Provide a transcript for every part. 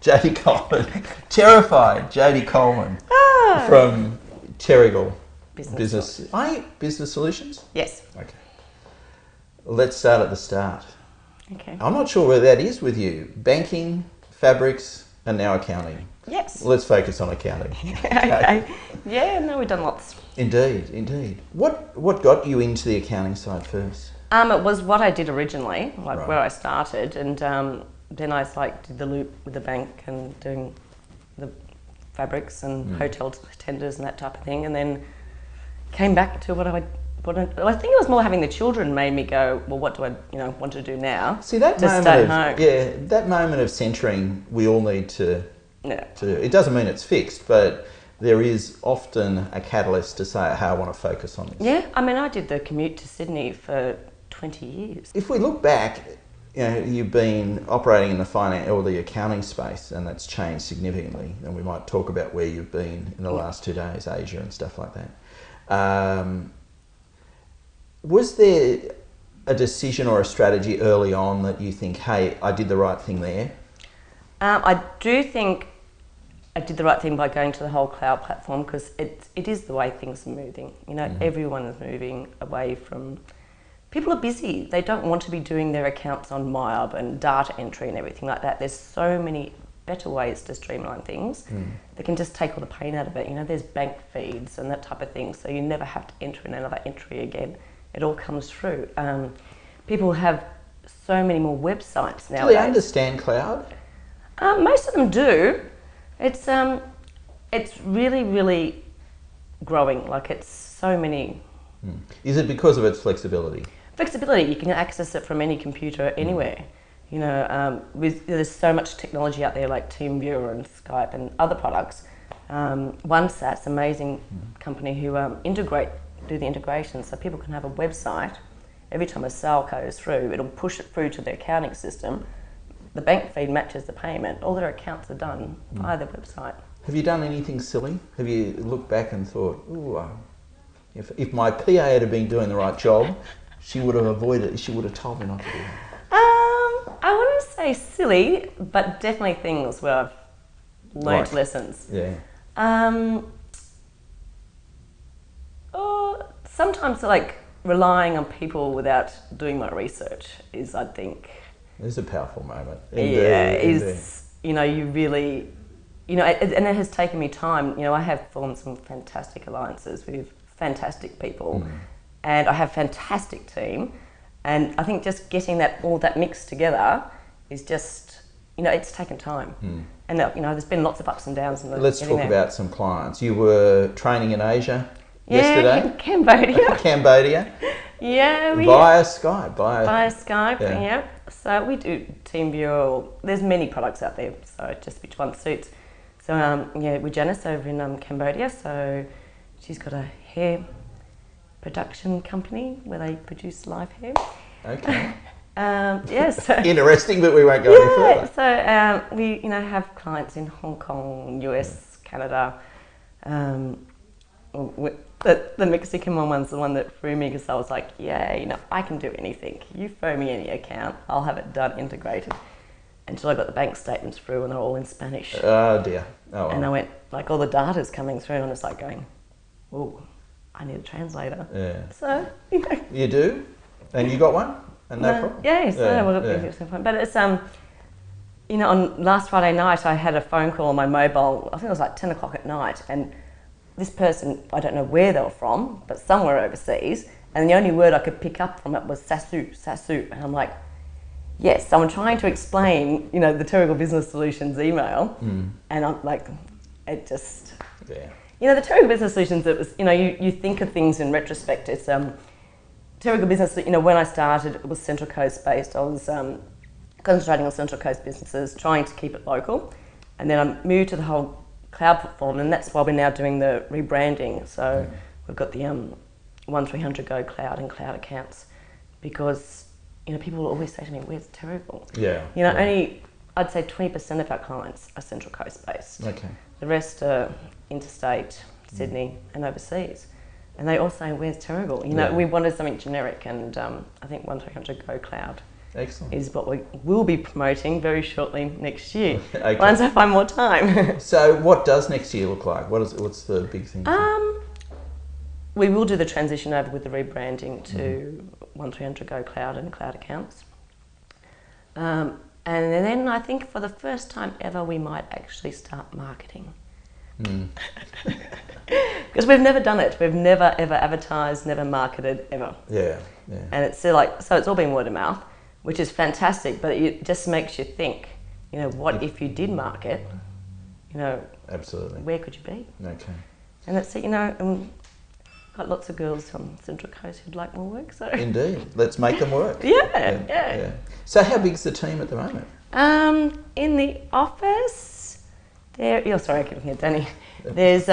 JD Coleman, terrified JD Coleman from Terrigal Business Solutions? Yes. Okay. Let's start at the start. Okay. I'm not sure where that is with you. Banking, fabrics, and now accounting. Yes. Let's focus on accounting. Okay. Yeah, no, we've done lots. Indeed. What got you into the accounting side first? It was what I did originally, Right. where I started, and then I did the loop with the bank and doing the fabrics and hotel tenders and that type of thing, and then came back to what I think it was more having the children made me go, well, what do I want to do now? See, that to moment stay of home. that moment of centering, we all need to Yeah. do. It doesn't mean it's fixed, but there is often a catalyst to say, hey, I want to focus on this. Yeah, I mean, I did the commute to Sydney for 20 years. If we look back, you've been operating in the finance or the accounting space, and that's changed significantly. And we might talk about where you've been in the last 2 days, Asia and stuff like that. Was there a decision or a strategy early on that you think, hey, I did the right thing there? I do think I did the right thing by going to the whole cloud platform, because it is the way things are moving. Everyone is moving away from... People are busy. They don't want to be doing their accounts on MyUp and data entry and everything like that. There's so many better ways to streamline things. They can just take all the pain out of it. There's bank feeds and that type of thing, so you never have to enter in another entry again. It all comes through. People have so many more websites now. Do they understand cloud? Most of them do. It's really, really growing. It's so many. Is it because of its flexibility? Flexibility, you can access it from any computer anywhere. There's so much technology out there like TeamViewer and Skype and other products. OneSat's amazing company who do the integration, so people can have a website. Every time a sale goes through, it'll push it through to the accounting system. The bank feed matches the payment. All their accounts are done via the website. Have you done anything silly? Have you looked back and thought, ooh, if my PA had been doing the right job, she would have avoided it. She would have told me not to do that. I wouldn't say silly, but definitely things where I've learned lessons. Yeah. Sometimes relying on people without doing my research is, I think... It's a powerful moment. You really... and it has taken me time. I have formed some fantastic alliances with fantastic people, and I have a fantastic team, and I think just getting all that mixed together is just, it's taken time. And there's been lots of ups and downs. Let's talk about some clients. You were training in Asia yesterday? Yeah, Cambodia. Cambodia? Yeah. Via Skype? Via Skype, yeah. So we do TeamViewer. There's many products out there, so just which one suits. So with Janice over in Cambodia, so she's got a hair production company where they produce live hair. Okay. So interesting, but we won't go any further. So we have clients in Hong Kong, US, Canada. The Mexican one's the one that threw me, because I was like, I can do anything. You throw me any account, I'll have it done, integrated. Until I got the bank statements through and they're all in Spanish. Oh dear. Oh, well. And I went, all the data's coming through, and it's going, oh, I need a translator. Yeah. So, You do? And you got one? And no problem? Yeah, but it's, on last Friday night I had a phone call on my mobile. I think it was 10 o'clock at night, and this person, I don't know where they were from, but somewhere overseas, and the only word I could pick up from it was Sasu, and I'm like, yes. So I'm trying to explain, the Terrigal Business Solutions email, and I'm like, it just... Yeah. The Terrigal Business Solutions, it was, you think of things in retrospect. It's Terrigal Business, when I started, it was Central Coast based. I was concentrating on Central Coast businesses, trying to keep it local, and then I moved to the whole cloud platform, and that's why we're now doing the rebranding. So we've got the 1300 Go Cloud and cloud accounts, because people will always say to me, where's Terrigal? Yeah. Only I'd say 20% of our clients are Central Coast based. Okay. The rest are interstate, Sydney and overseas. And they all say, where's Terrigal? We wanted something generic, and I think 1300 Go Cloud Excellent. is what we will be promoting very shortly next year, Okay. once I find more time. So what does next year look like? What's the big thing? We will do the transition over with the rebranding to 1300 Go Cloud and cloud accounts. And then I think for the first time ever, we might actually start marketing. Because we've never done it. We've never, ever advertised, never marketed, ever. Yeah. And it's still like, so it's all been word of mouth, which is fantastic, but it just makes you think, you know, what if you did market, you know, Absolutely. where could you be? Okay. And it's, you know, got lots of girls on Central Coast who'd like more work, so. Indeed. Let's make them work. Yeah. So how big's the team at the moment? In the office, sorry, I keep looking at Danny. There's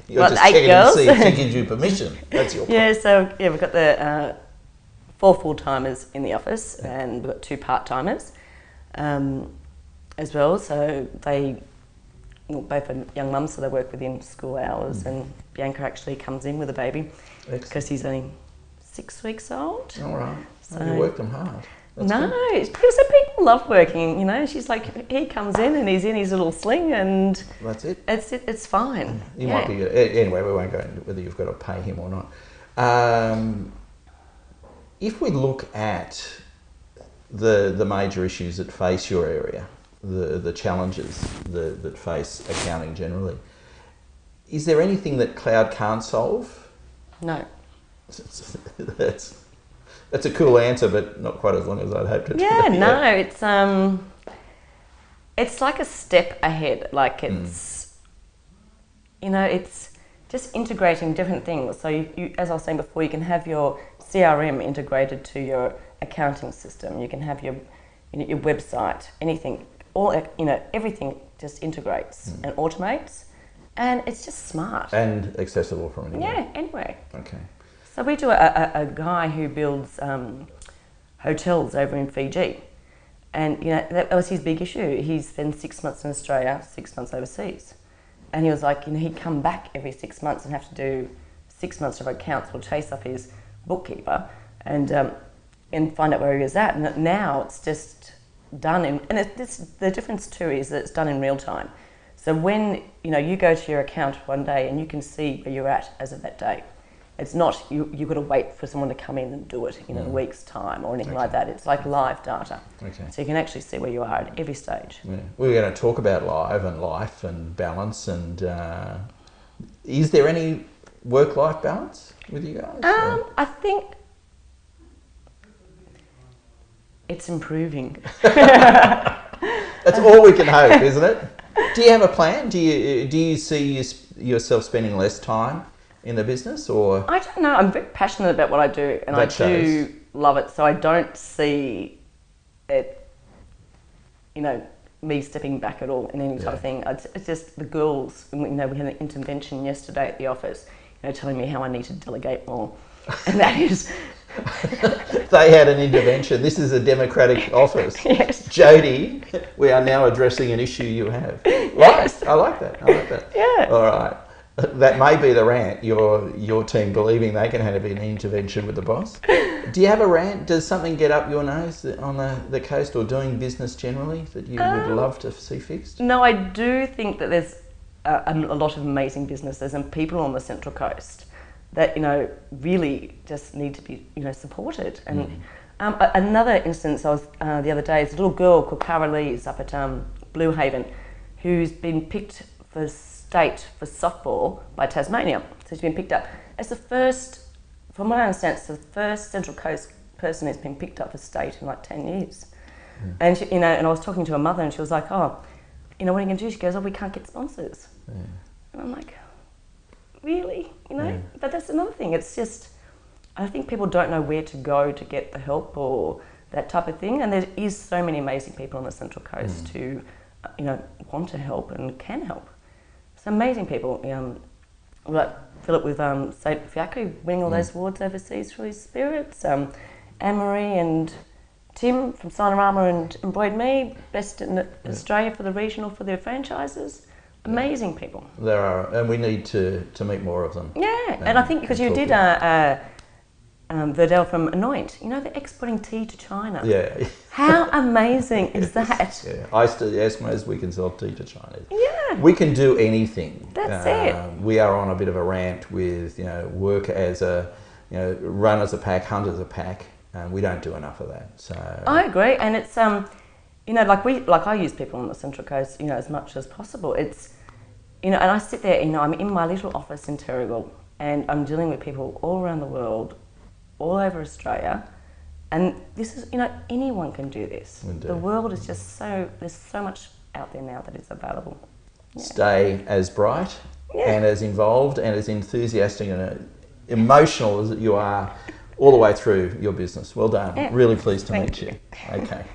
You're just 8 checking girls. to see if she gives you permission. That's your point. We've got the 4 full-timers in the office, and we've got 2 part-timers as well. So they both are young mums, so they work within school hours, and Bianca actually comes in with a baby because he's only 6 weeks old. All right. So you work them hard. That's no, good. it's because the people love working, you know. She's like, he comes in and he's in his little sling and That's it. it's fine. You might be good. Anyway, we won't go into whether you've got to pay him or not. If we look at the major issues that face your area, the challenges that face accounting generally, is there anything that cloud can't solve? No. That's a cool answer, but not quite as long as I'd hoped it to be. No, it's like a step ahead. Like it's, you know, it's just integrating different things. So you, as I was saying before, you can have your CRM integrated to your accounting system. You can have your website, anything, everything just integrates and automates, and it's just smart and accessible from anywhere. Yeah, anywhere. Okay. So we do a guy who builds hotels over in Fiji, and you know that was his big issue. He spent 6 months in Australia, 6 months overseas, and he was like, you know, he'd come back every 6 months and have to do 6 months of accounts or chase up his bookkeeper and find out where he was at. And now it's just done the difference too is that it's done in real time. So when you go to your account one day and you can see where you're at as of that day. It's not you've got to wait for someone to come in and do it in a week's time or anything like that. It's like live data. Okay. So you can actually see where you are at every stage. Yeah. We're going to talk about live and life and balance and is there any work-life balance with you guys? I think it's improving. That's all we can hope, isn't it? Do you have a plan? Do you see yourself spending less time in the business, or? I don't know. I'm very passionate about what I do, and I do love it. So I don't see it, me stepping back at all in any type of thing. It's just the girls. We had an intervention yesterday at the office, telling me how I need to delegate more, and that is. They had an intervention. This is a democratic office. Yes. Jody, we are now addressing an issue you have. Yes. Right. I like that. Yeah. All right. That may be the rant, your team believing they can have an intervention with the boss. Do you have a rant? Does something get up your nose on the coast or doing business generally that you would love to see fixed? No, I do think that there's a lot of amazing businesses and people on the Central Coast that, really just need to be, supported. And another instance, I was the other day, is a little girl called Cara Lees up at Blue Haven who's been picked for state for softball by Tasmania. So she's been picked up. It's the first, from what I understand, it's the first Central Coast person who's been picked up for state in like 10 years. And she, and I was talking to her mother and she was like, what are you going to do? She goes, we can't get sponsors. And I'm like, really? But that's another thing. It's just, I think people don't know where to go to get the help or that type of thing. And there is so many amazing people on the Central Coast who, want to help and can help. It's amazing people. Like Philip with St. Fiaku winning all those awards overseas for his spirits. Anne-Marie and Tim from Sinorama and Embroidered Me, best in Australia for the regional for their franchises. Amazing people. There are, and we need to meet more of them. Yeah, and I think because you did a Verdell from Anoint. You know, they're exporting tea to China. Yeah. How amazing is that? Yeah. I used to ask most we can sell tea to China. Yeah. We can do anything. That's it. We are on a bit of a rant with, work as a, run as a pack, hunt as a pack. We don't do enough of that. So I agree, and it's like I use people on the Central Coast, as much as possible. It's, and I sit there, I'm in my little office in Terrigal, and I'm dealing with people all around the world, all over Australia, and this is, anyone can do this. Indeed. The world is just there's so much out there now that is available. Yeah. Stay as bright and as involved and as enthusiastic and emotional as you are all the way through your business. Well done. Yeah. Really pleased to Thank meet you. Okay.